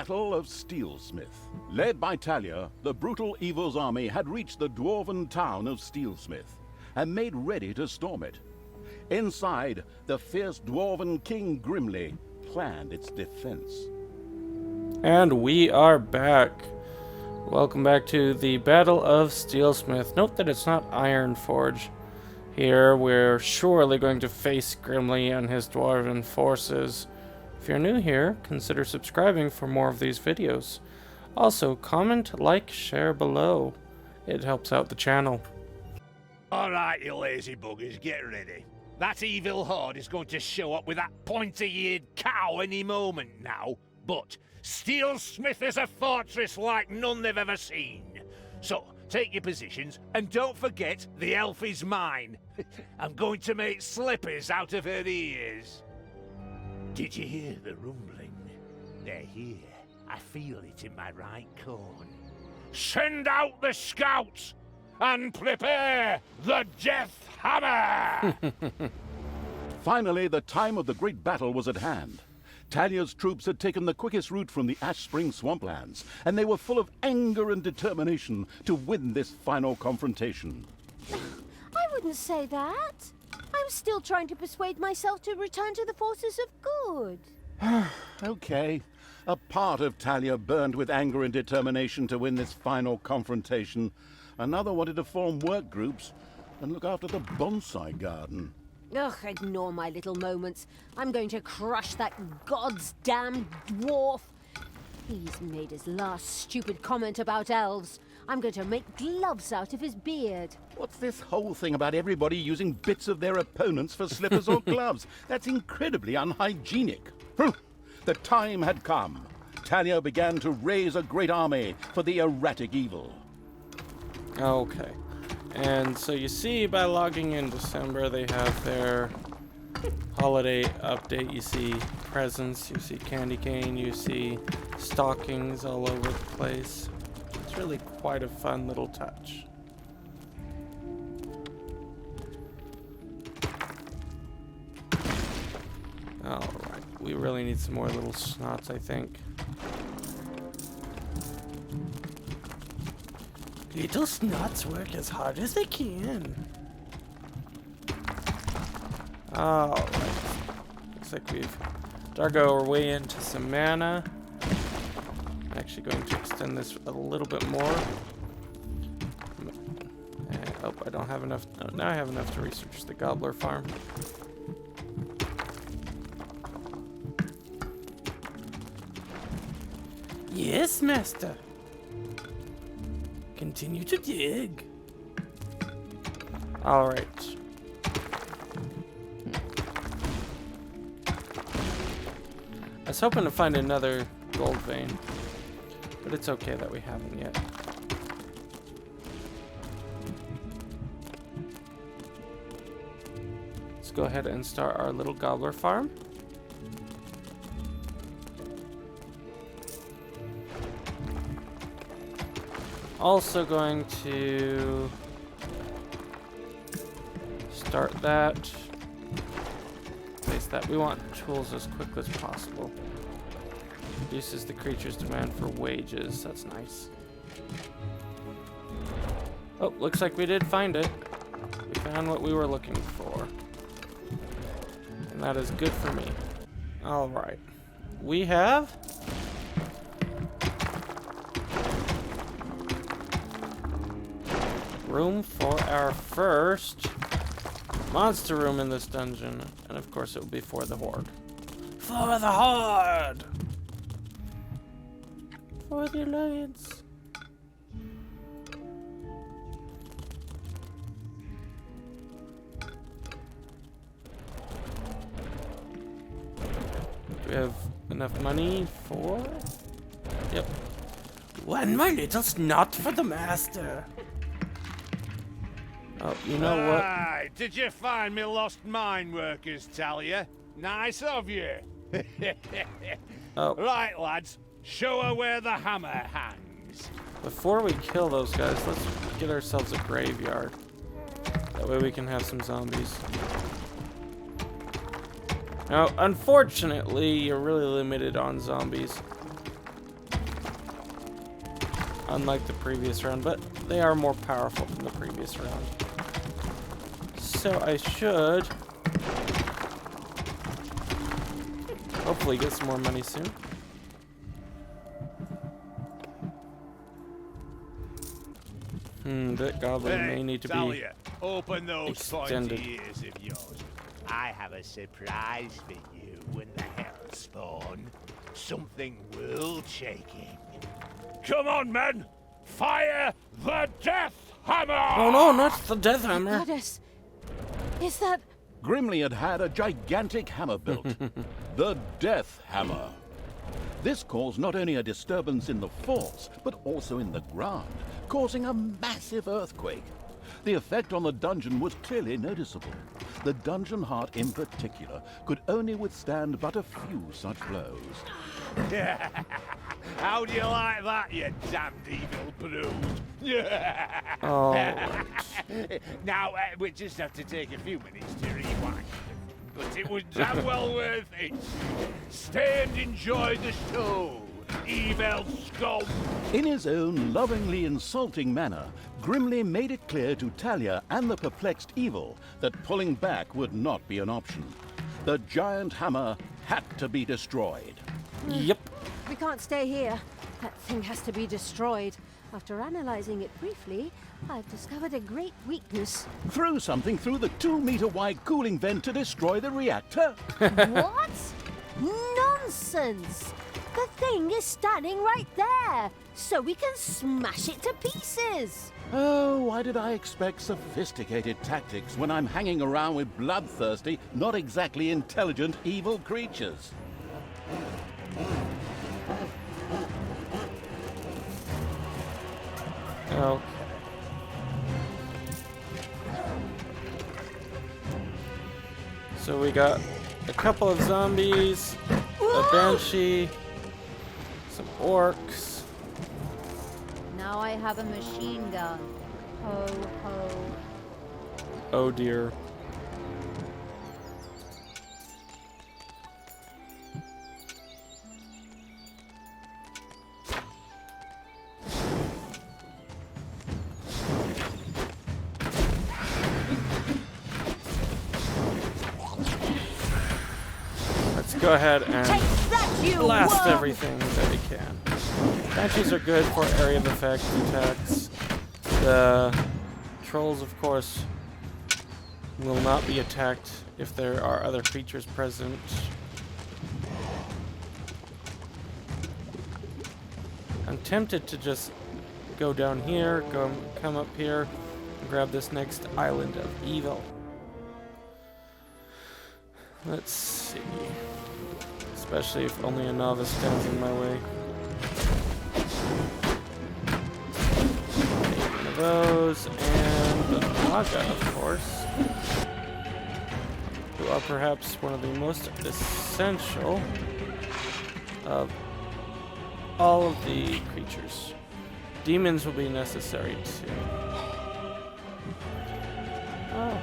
Battle of Steelsmith. Led by Thalya, the brutal evil's army had reached the dwarven town of Steelsmith and made ready to storm it. Inside, the fierce dwarven king Grimli planned its defense. And we are back. Welcome back to the Battle of Steelsmith. Note that it's not Ironforge. Here, we're surely going to face Grimli and his dwarven forces. If you're new here, consider subscribing for more of these videos. Also, comment, like, share below. It helps out the channel. Alright, you lazy buggers, get ready. That evil horde is going to show up with that pointy-eared cow any moment now. But Steelsmith is a fortress like none they've ever seen. So, take your positions, and don't forget the elf is mine. I'm going to make slippers out of her ears. Did you hear the rumbling? They're here. I feel it in my right corn. Send out the scouts and prepare the death hammer! Finally, the time of the great battle was at hand. Thalya's troops had taken the quickest route from the Ash Spring swamplands, and they were full of anger and determination to win this final confrontation. I wouldn't say that. I'm still trying to persuade myself to return to the forces of good. Okay. A part of Thalya burned with anger and determination to win this final confrontation. Another wanted to form work groups and look after the bonsai garden. Ugh, ignore my little moments. I'm going to crush that god's damn dwarf. He's made his last stupid comment about elves. I'm going to make gloves out of his beard. What's this whole thing about everybody using bits of their opponents for slippers or gloves? That's incredibly unhygienic. The time had come. Thalya began to raise a great army for the erratic evil. Okay. And so you see by logging in December, they have their holiday update. You see presents, you see candy cane, you see stockings all over the place. It's really quite a fun little touch. Alright, we really need some more little snots, I think. Little snots work as hard as they can. Alright. Looks like we've dug our way into some mana. I'm actually going to extend this a little bit more. Oh, I don't have enough. No, now I have enough to research the gobbler farm. Yes, master. Continue to dig. All right. I was hoping to find another gold vein, but it's okay that we haven't yet. Let's go ahead and start our little gobbler farm. Also going to start that. Place that. We want tools as quickly as possible. Reduces the creature's demand for wages. That's nice. Oh, looks like we did find it. We found what we were looking for. And that is good for me. Alright. We have room for our first monster room in this dungeon. And of course it will be for the horde. For the horde! For the alliance. Do we have enough money for? Yep. One more little snot for the master. Oh, you know what? Right, did you find me lost mine workers, Thalya? Nice of you. Oh. Right, lads, show her where the hammer hangs. Before we kill those guys, let's get ourselves a graveyard. That way we can have some zombies. Now, unfortunately, you're really limited on zombies. unlike the previous round, but they are more powerful than the previous round. So I should hopefully get some more money soon. That goblin may need to be Thalya, open those extended. pointy ears of yours. I have a surprise for you when the hell spawn. Something world-shaking. Come on, men! Fire the Death Hammer! Oh no, not the Death Hammer! Goddess, is that... Grimli had a gigantic hammer built, the Death Hammer. This caused not only a disturbance in the force, but also in the ground, causing a massive earthquake. The effect on the dungeon was clearly noticeable. The dungeon heart in particular could only withstand but a few such blows. How do you like that, you damned evil brood? Oh, Now, we just have to take a few minutes to rewind. But it was damn well worth it. Stay and enjoy the show, evil scum. In his own lovingly insulting manner, Grimli made it clear to Thalya and the perplexed evil that pulling back would not be an option. The giant hammer had to be destroyed. yep. We can't stay here. That thing has to be destroyed. After analyzing it briefly, I've discovered a great weakness. Throw something through the 2-meter-wide cooling vent to destroy the reactor? What? Nonsense! The thing is standing right there, so we can smash it to pieces. Oh, why did I expect sophisticated tactics when I'm hanging around with bloodthirsty, not exactly intelligent, evil creatures? Okay. So we got a couple of zombies, a banshee, some orcs. Now I have a machine gun. Ho, ho. Oh dear. Let's go ahead and Take that, you blast worm! everything that we can. Banshees are good for area of effect attacks. The trolls, of course, will not be attacked if there are other creatures present. I'm tempted to just go down here, come up here, and grab this next island of evil. Let's see. Especially if only a novice stands in my way. Take one of those, and the Naga, of course, who are perhaps one of the most essential of all of the creatures. Demons will be necessary too. Oh.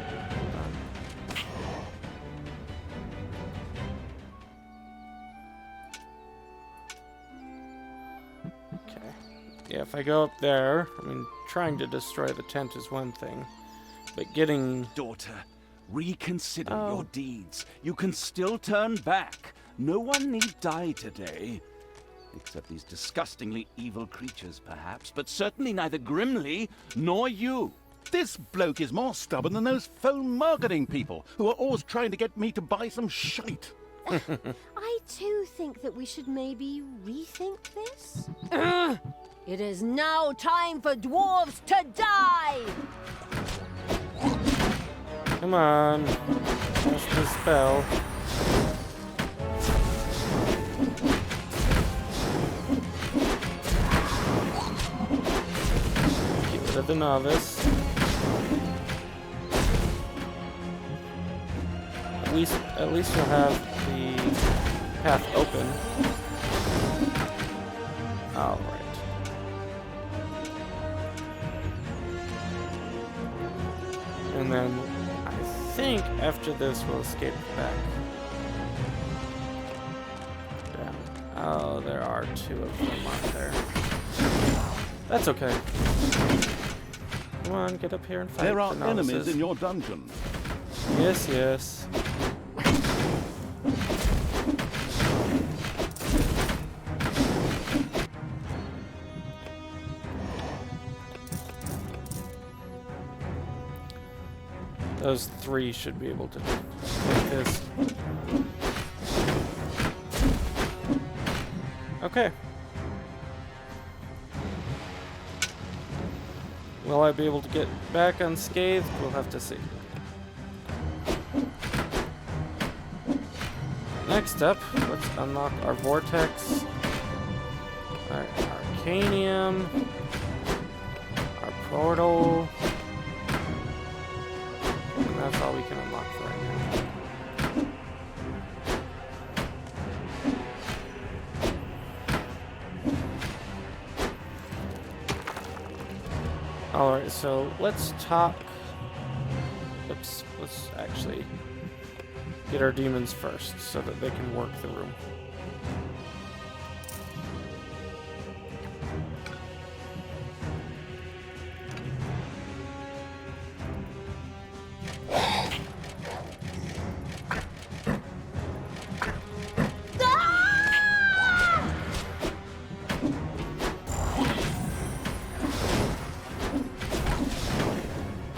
Yeah, if I go up there, I mean, trying to destroy the tent is one thing, but getting... Daughter, reconsider Oh. your deeds. You can still turn back. No one need die today. Except these disgustingly evil creatures, perhaps, but certainly neither Grimli nor you. This bloke is more stubborn than those phone marketing people who are always trying to get me to buy some shite. I too think that we should maybe rethink this. It is now time for dwarves to die! Come on. Cast the spell. Get rid of the novice. At least you'll have the path open. Alright. And then I think after this we'll escape back. Down. Oh, there are two of them, aren't there? That's okay. Come on, get up here and fight. There are the enemies novices. in your dungeon. Yes, yes. Those three should be able to take this. Okay. Will I be able to get back unscathed? We'll have to see. Next up, let's unlock our vortex, our arcanium, our portal, and that's all we can unlock for right now. Alright, so let's talk. Oops, let's actually get our demons first so that they can work the room.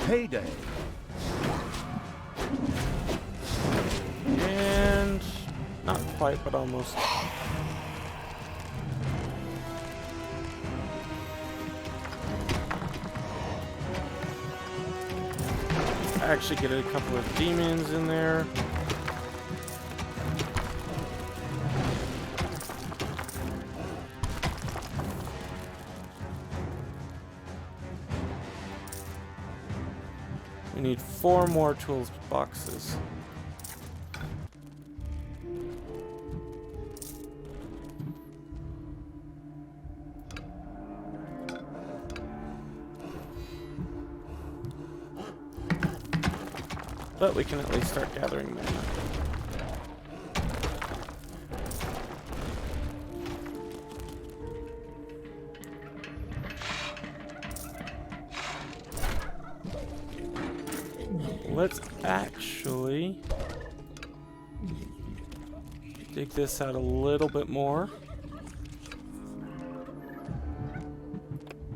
Payday. And not quite, but almost. Actually get a couple of demons in there. We need 4 more tools boxes. But we can at least start gathering mana. Let's actually dig this out a little bit more.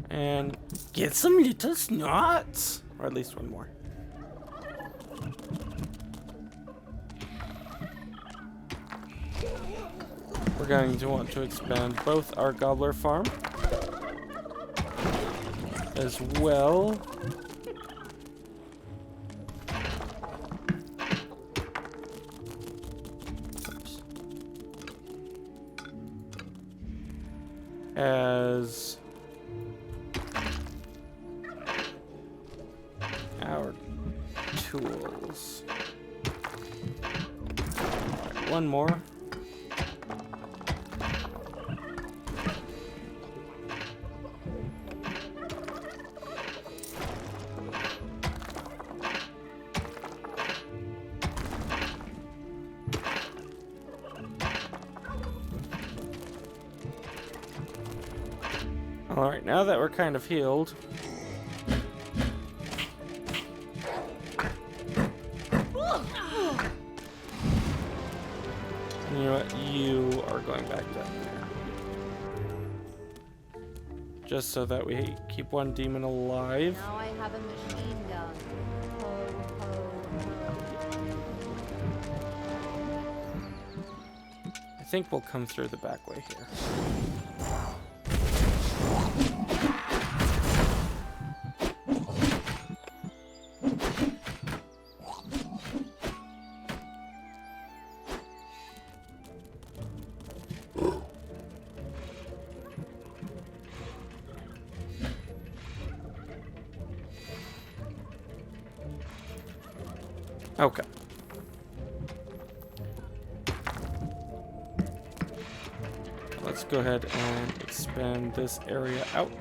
And get some little snots! Or at least one more. We're going to want to expand both our gobbler farm as well as our tools. Alright, one more. Alright, now that we're kind of healed, you know what? You are going back down there. Just so that we keep one demon alive. Now I have a machine gun. Ho, ho, ho. I think we'll come through the back way here. Okay. Let's go ahead and expand this area out.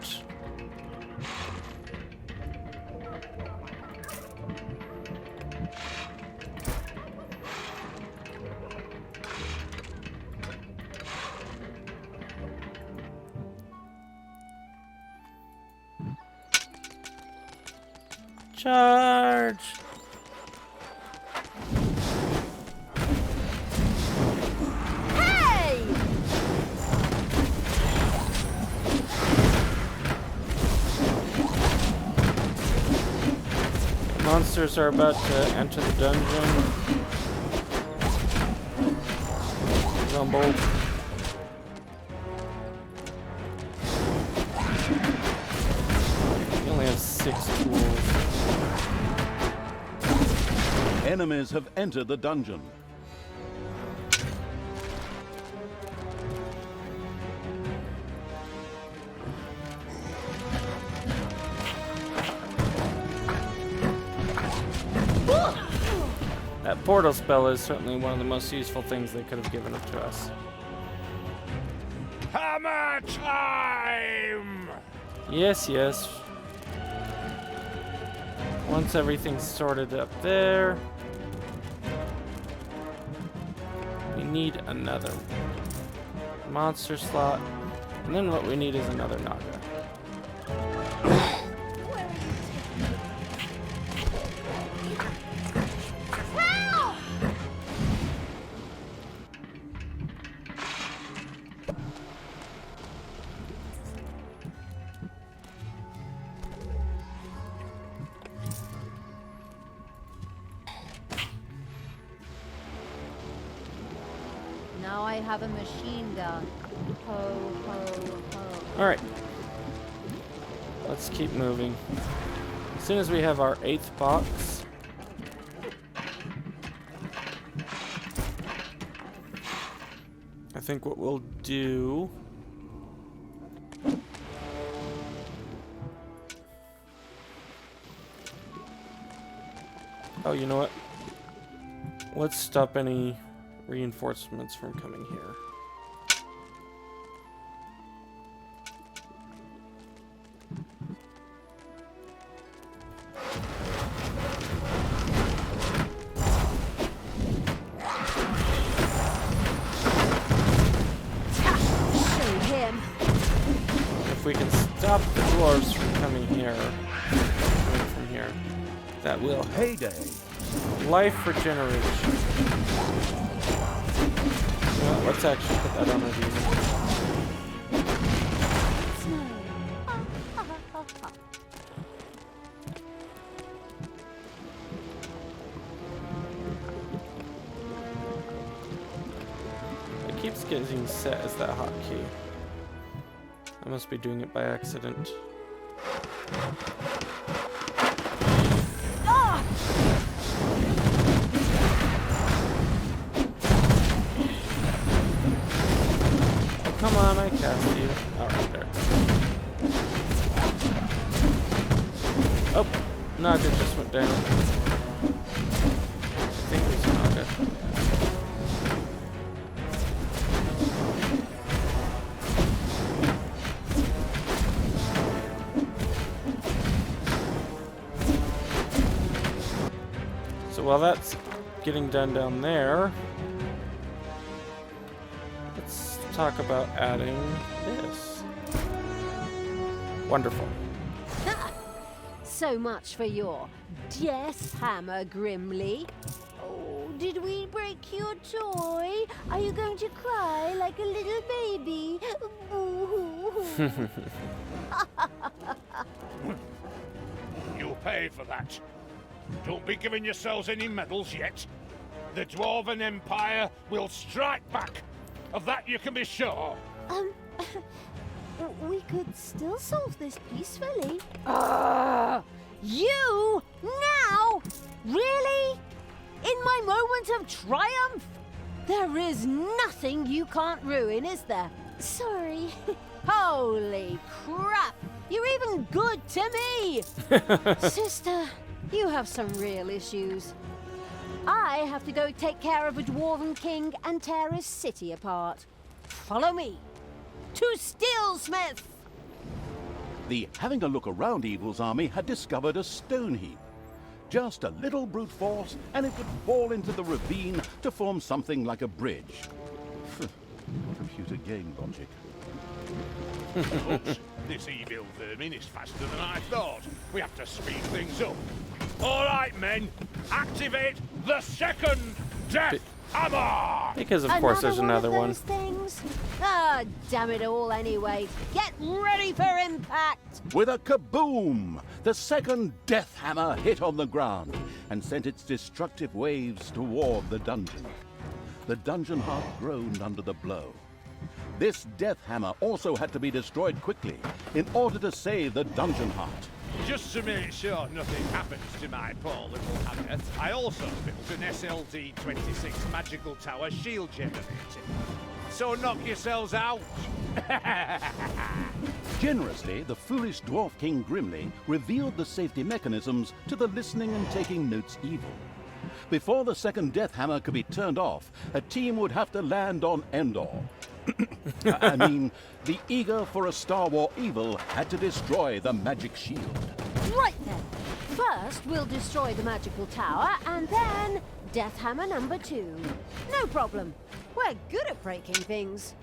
Charge! Hey! Monsters are about to enter the dungeon. Rumble. We only have 6 tools. Enemies have entered the dungeon. That portal spell is certainly one of the most useful things they could have given it to us. Hammer time! Yes, yes. Once everything's sorted up there, we need another monster slot, and then what we need is another Naga. Now I have a machine gun. Ho, ho, ho. Alright. Let's keep moving. As soon as we have our 8th box, I think what we'll do... Oh, you know what? Let's stop any reinforcements from coming here. Show him. If we can stop the dwarves from coming here, from here, that will Heyday! life regeneration. You know what, let's actually put that on our demon. It keeps getting set as that hotkey. I must be doing it by accident. Come on, I cast you. Alright, there. Oh, Naga just went down. I think it was Naga. So while that's getting done down there, let's talk about adding this. Wonderful. So much for your death hammer, Grimli. Oh, did we break your toy? Are you going to cry like a little baby? Boo-hoo. You pay for that. Don't be giving yourselves any medals yet. The Dwarven Empire will strike back. Of that you can be sure. We could still solve this peacefully. You? Now? Really? In my moment of triumph? There is nothing you can't ruin, is there? Sorry. Holy crap! You're even good to me! Sister, you have some real issues. I have to go take care of a dwarven king and tear his city apart. Follow me to Steelsmith! The having a look around evil's army had discovered a stone heap. Just a little brute force, and it would fall into the ravine to form something like a bridge. Computer game logic. Oops, this evil vermin is faster than I thought. We have to speed things up. All right, men, activate the second death hammer! Because, of course, there's another one. one. Of those things? Ah, damn it all anyway. Get ready for impact! With a kaboom, the second death hammer hit on the ground and sent its destructive waves toward the dungeon. The dungeon heart groaned under the blow. This death hammer also had to be destroyed quickly in order to save the dungeon heart. Just to make sure nothing happens to my poor little hammer, I also built an SLD-26 magical tower shield generator. So knock yourselves out! Generously, the foolish Dwarf King Grimli revealed the safety mechanisms to the listening and taking notes evil. Before the second death hammer could be turned off, a team would have to land on Endor. I mean, the eager for a Star War evil had to destroy the magic shield. Right then. First, we'll destroy the magical tower, and then death hammer number 2. No problem. We're good at breaking things.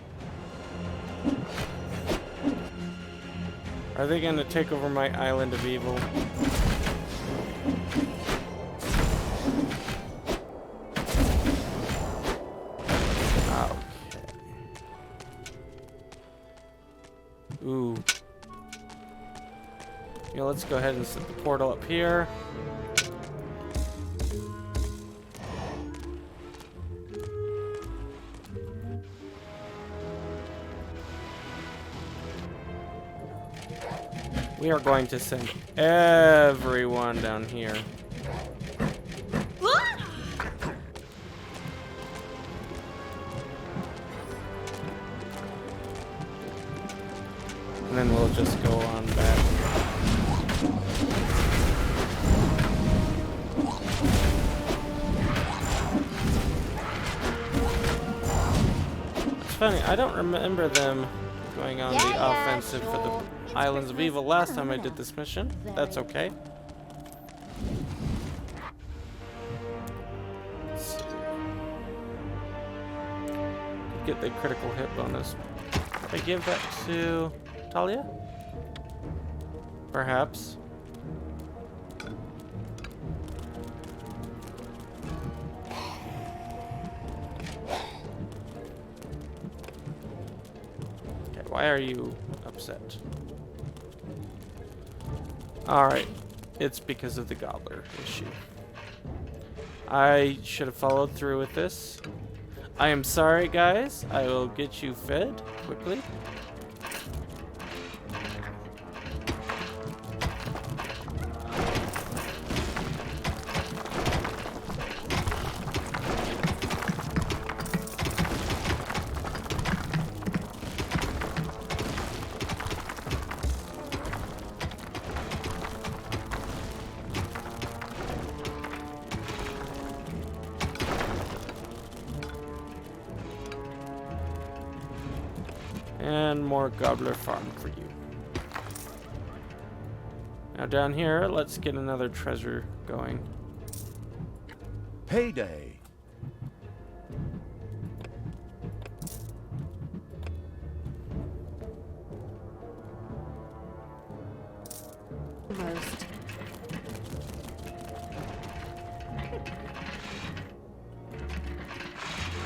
Are they gonna take over my island of evil? Ooh. Yeah, let's go ahead and set the portal up here. We are going to send everyone down here. And then we'll just go on back. It's funny, I don't remember them going on the offensive for the Islands of Evil last time I did this mission. That's okay. Let's see. Get the critical hit bonus. I give that to Thalya? Perhaps. Okay, why are you upset? Alright, it's because of the gobbler issue. I should have followed through with this. I am sorry, guys. I will get you fed quickly. And more gobbler farm for you. Now down here, let's get another treasure going. Payday. Almost.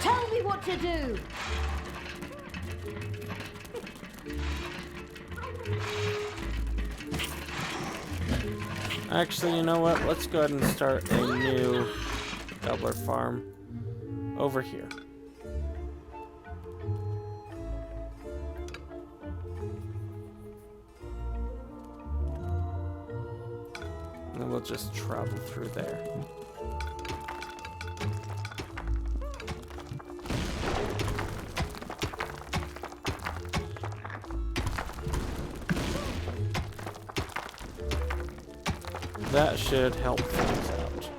Tell me what to do! Actually, you know what? Let's go ahead and start a new gobbler farm over here. And then we'll just travel through there. That should help things out.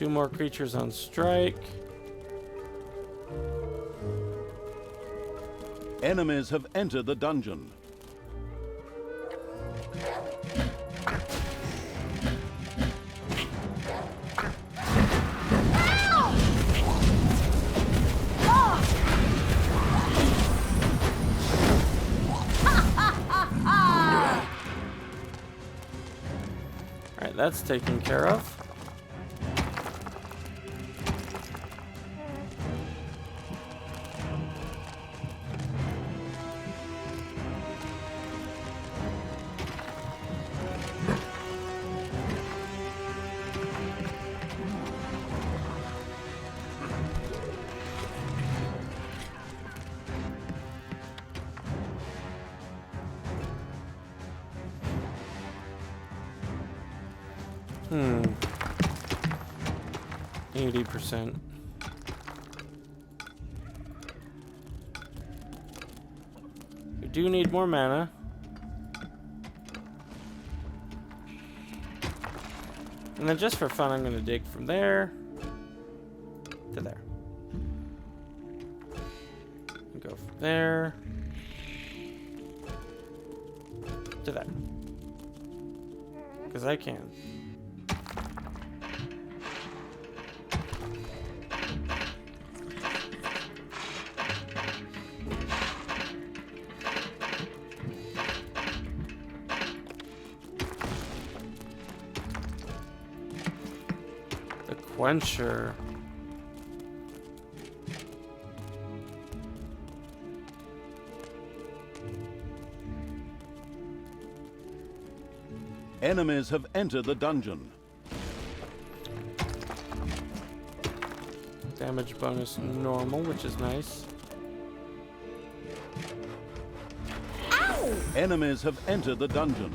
2 more creatures on strike. Enemies have entered the dungeon. Alright, that's taken care of. Hmm. 80%. We do need more mana. And then just for fun, I'm going to dig from there to there. And go from there to there. Because I can. Quencher. Enemies have entered the dungeon. Damage bonus normal, which is nice. Ow! Enemies have entered the dungeon.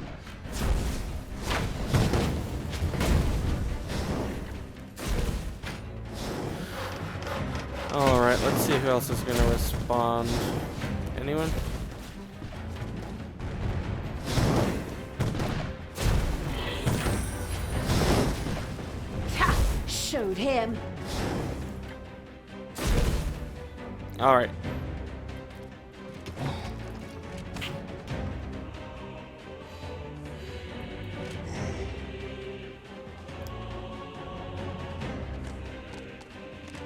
Alright, let's see who else is going to respond. Anyone? Ha! Showed him. Alright.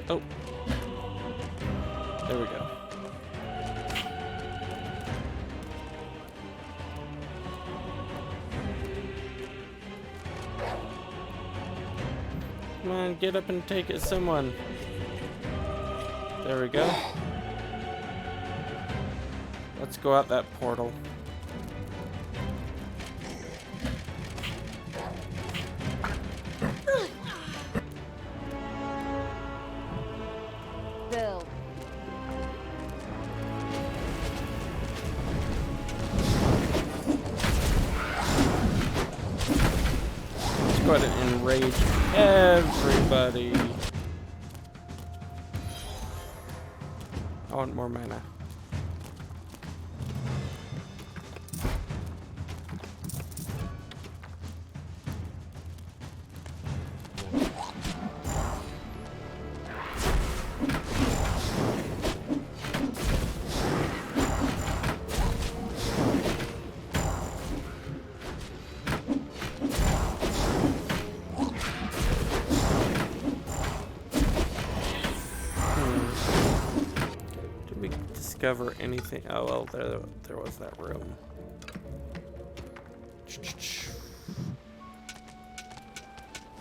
Oh. There we go. Come on, get up and take it, someone. There we go. Let's go out that portal. Bill. Let's go ahead and enrage everybody. I want more mana. Discover anything? Oh well, there was that room.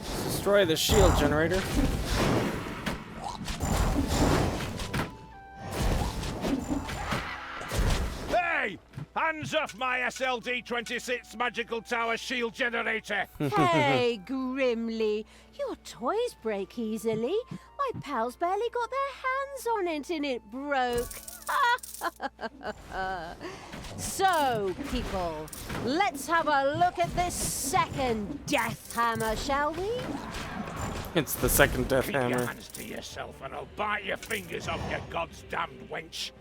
Destroy the shield generator. Hey! Hands off my SLD-26 magical tower shield generator! Hey, Grimli. Your toys break easily. My pals barely got their hands on it and it broke. So, people, let's have a look at this second death hammer, shall we? It's the second death Keep your hammer. hands to yourself and I'll bite your fingers off, you god's damned wench.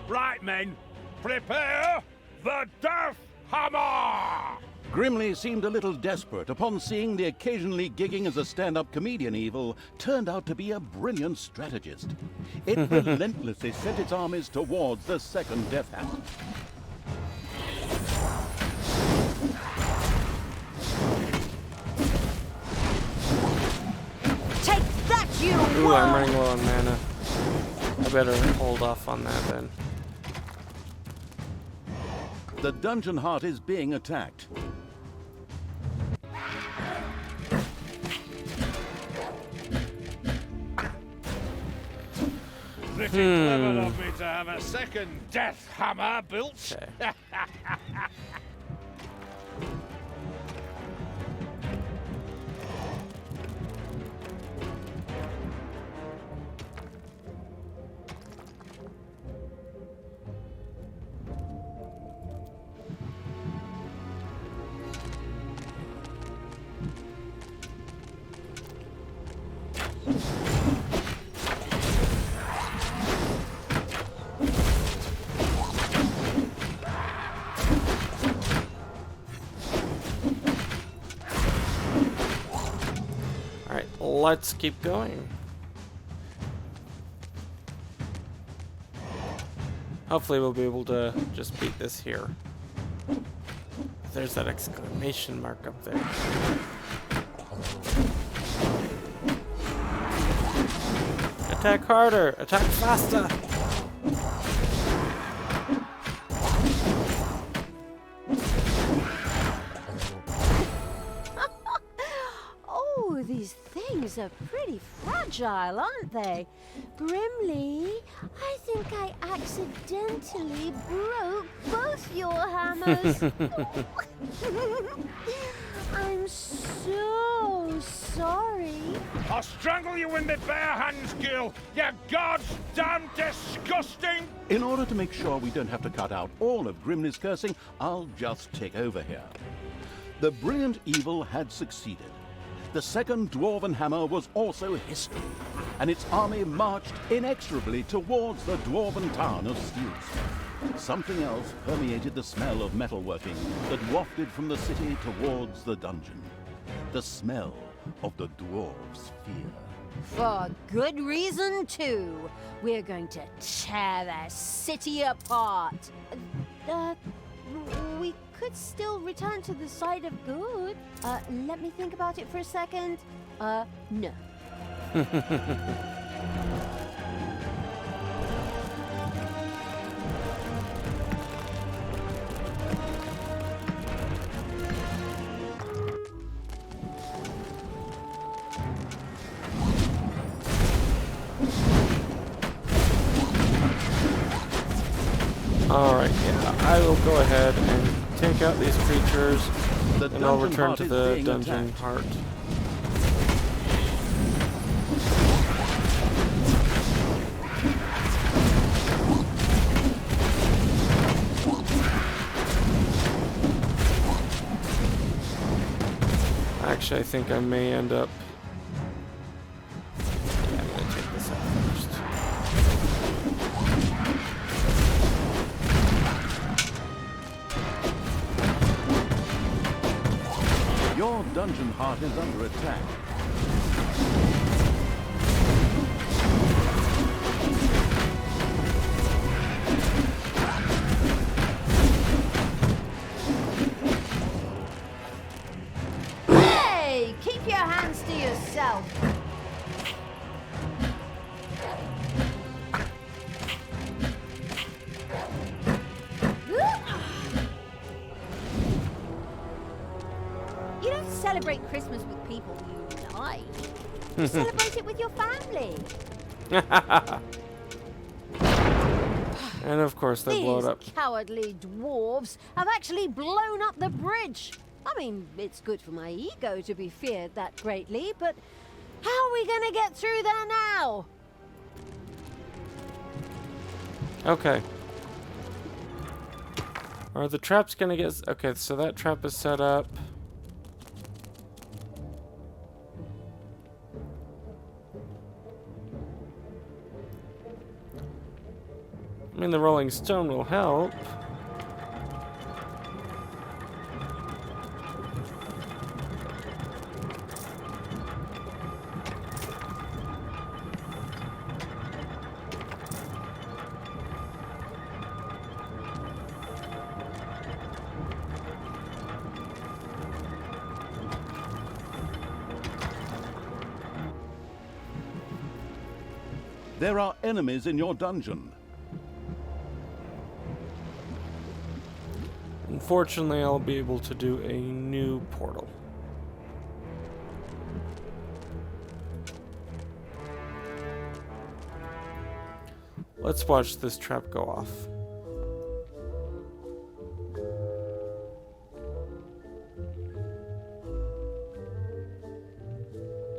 Right, men, prepare the death hammer! Grimli seemed a little desperate upon seeing the occasionally gigging as a stand-up comedian evil turned out to be a brilliant strategist. It relentlessly sent its armies towards the second Death Hammer. Take that, you Ooh, worm! I'm running low on mana. I better hold off on that then. The dungeon heart is being attacked. Pretty clever of me to have a second death hammer built. Okay. Alright, let's keep going. Hopefully we'll be able to just beat this here. There's that exclamation mark up there. Attack harder! Attack faster! Oh, these things are pretty fragile, aren't they? Grimli, I think I accidentally broke both your hammers. I'm so sorry. I'll strangle you in my bare hands, Gil! You goddamn disgusting! In order to make sure we don't have to cut out all of Grimli's cursing, I'll just take over here. The brilliant evil had succeeded. The second Dwarven Hammer was also history, and its army marched inexorably towards the Dwarven town of Steelsmith. Something else permeated the smell of metalworking that wafted from the city towards the dungeon. The smell of the dwarves' fear. For good reason, too. We're going to tear their city apart. We could still return to the side of good. Let me think about it for a second. No. Alright, yeah, I will go ahead and take out these creatures, and I'll return to the dungeon heart. Actually, I think I may end up... Yeah, I'm gonna take this out first. Your dungeon heart is under attack. Hey! Keep your hands to yourself. You don't celebrate Christmas with people you like. You celebrate it with your family. And of course they blow it up. These cowardly dwarves have actually blown up the bridge. I mean, it's good for my ego to be feared that greatly, but how are we going to get through there now? Okay. Are the traps gonna get... Okay, so that trap is set up. I mean, the rolling stone will help. There are enemies in your dungeon. Unfortunately, I'll be able to do a new portal. Let's watch this trap go off.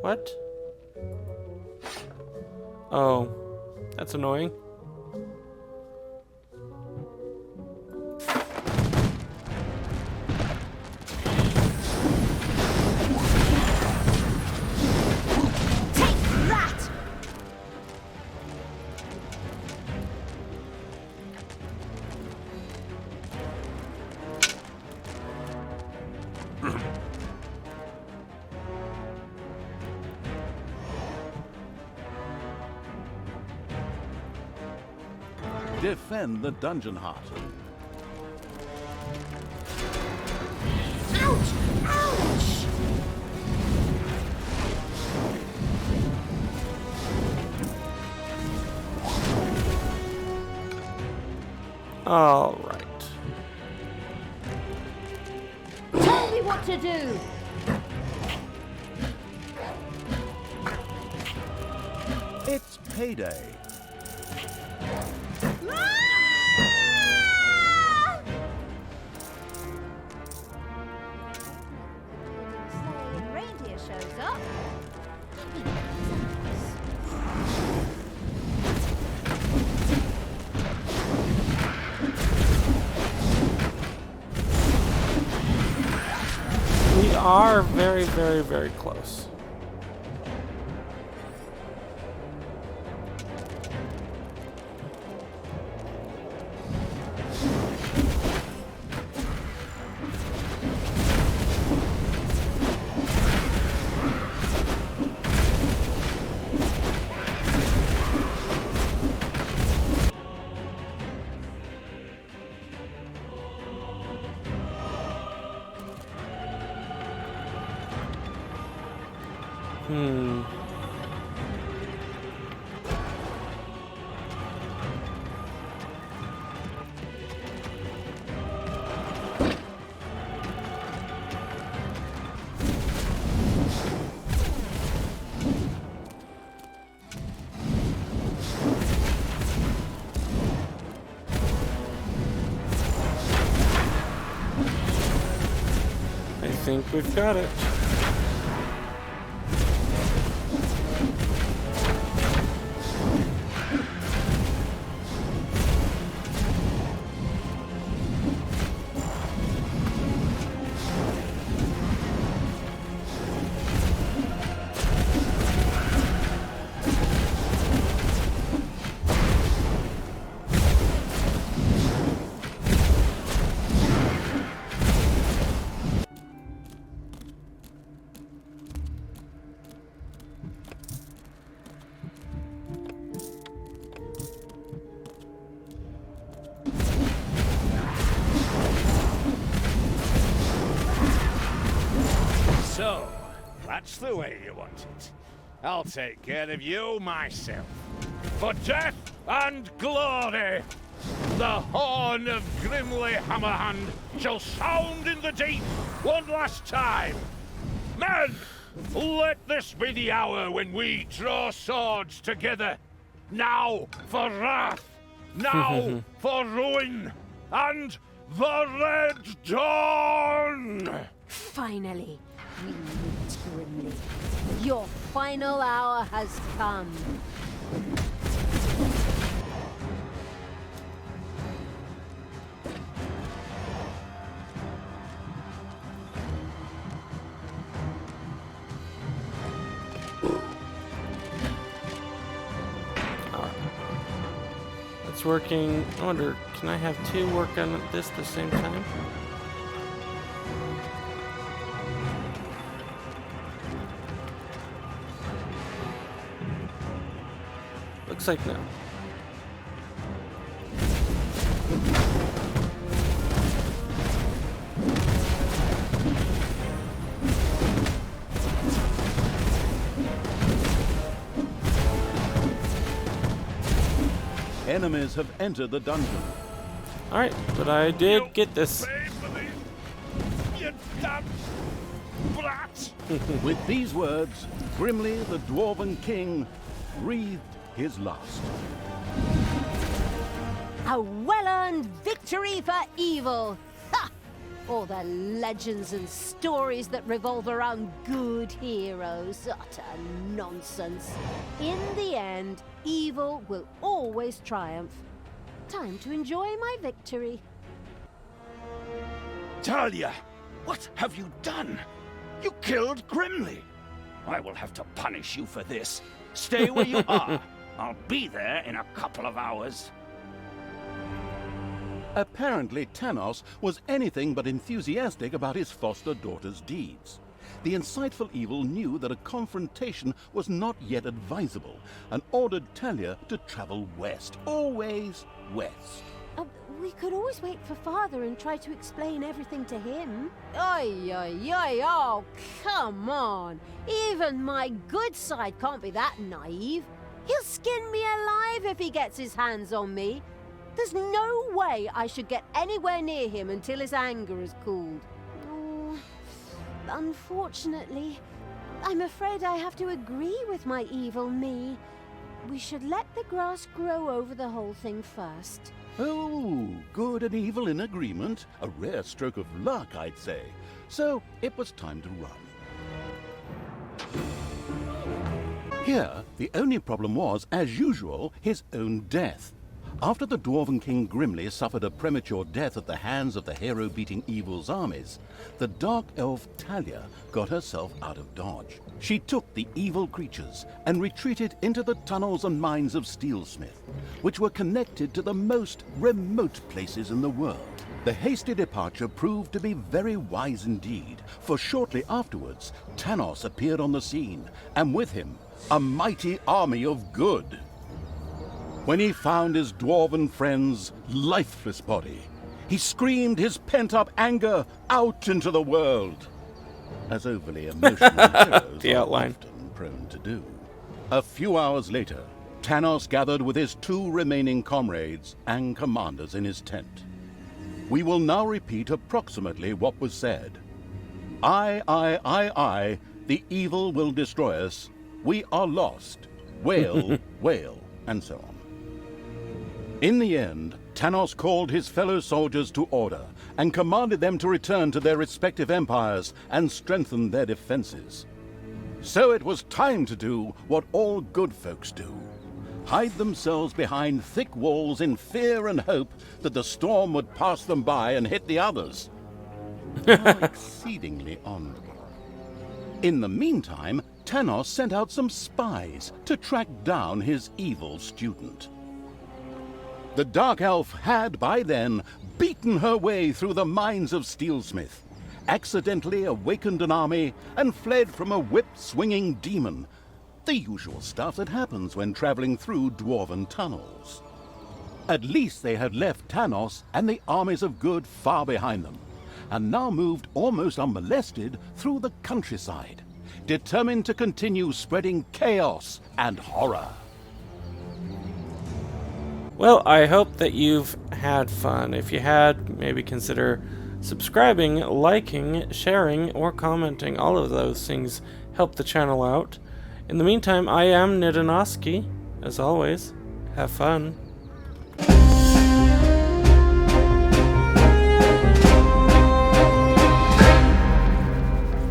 What? Oh, that's annoying. Defend the dungeon heart. Ouch! Ouch! All right. Tell me what to do! It's payday. Sleighing reindeer shows up. We are very, very, very close. I think we've got it. So, that's the way you want it. I'll take care of you myself. For death and glory, the horn of Grimli Hammerhand shall sound in the deep one last time. Men, let this be the hour when we draw swords together. Now for wrath, now for ruin, and the Red Dawn! Finally, we meet, Grimli. Your final hour has come. It's working. I wonder, can I have two work on this at the same time? Looks like no. enemies have entered the dungeon. Alright, but I did get this. Pay for this, you damn brat! With these words, Grimli, the Dwarven King, breathed his last. A well-earned victory for evil! Ha! All the legends and stories that revolve around good heroes. Utter nonsense. In the end, evil will always triumph. Time to enjoy my victory. Thalya, what have you done? You killed Grimli. I will have to punish you for this. Stay where you are. I'll be there in a couple of hours. Apparently, Thanos was anything but enthusiastic about his foster daughter's deeds. The insightful evil knew that a confrontation was not yet advisable and ordered Thalya to travel west, always west. We could always wait for Father and try to explain everything to him. Oi, oi, oi, oh, come on. Even my good side can't be that naive. He'll skin me alive if he gets his hands on me. There's no way I should get anywhere near him until his anger is cooled. Oh, unfortunately, I'm afraid I have to agree with my evil me. We should let the grass grow over the whole thing first. Oh, good and evil in agreement. A rare stroke of luck, I'd say. So it was time to run. Here, the only problem was, as usual, his own death. After the Dwarven King Grimli suffered a premature death at the hands of the hero-beating evil's armies, the dark elf Thalya got herself out of dodge. She took the evil creatures and retreated into the tunnels and mines of Steelsmith, which were connected to the most remote places in the world. The hasty departure proved to be very wise indeed, for shortly afterwards, Thanos appeared on the scene, and with him, a mighty army of good. When he found his dwarven friend's lifeless body, he screamed his pent-up anger out into the world, as overly emotional heroes The are outline. often prone to do. A few hours later, Thanos gathered with his 2 remaining comrades and commanders in his tent. We will now repeat approximately what was said. I, the evil will destroy us. We are lost. Wail, wail, and so on. In the end, Thanos called his fellow soldiers to order and commanded them to return to their respective empires and strengthen their defenses. So it was time to do what all good folks do: hide themselves behind thick walls in fear and hope that the storm would pass them by and hit the others. How exceedingly honorable. In the meantime, Thanos sent out some spies to track down his evil student. The Dark Elf had, by then, beaten her way through the mines of Steelsmith, accidentally awakened an army, and fled from a whip-swinging demon. The usual stuff that happens when traveling through dwarven tunnels. At least they had left Thanos and the armies of good far behind them, and now moved almost unmolested through the countryside, determined to continue spreading chaos and horror. Well, I hope that you've had fun. If you had, maybe consider subscribing, liking, sharing, or commenting. All of those things help the channel out. In the meantime, I am Ndonosci. As always, have fun.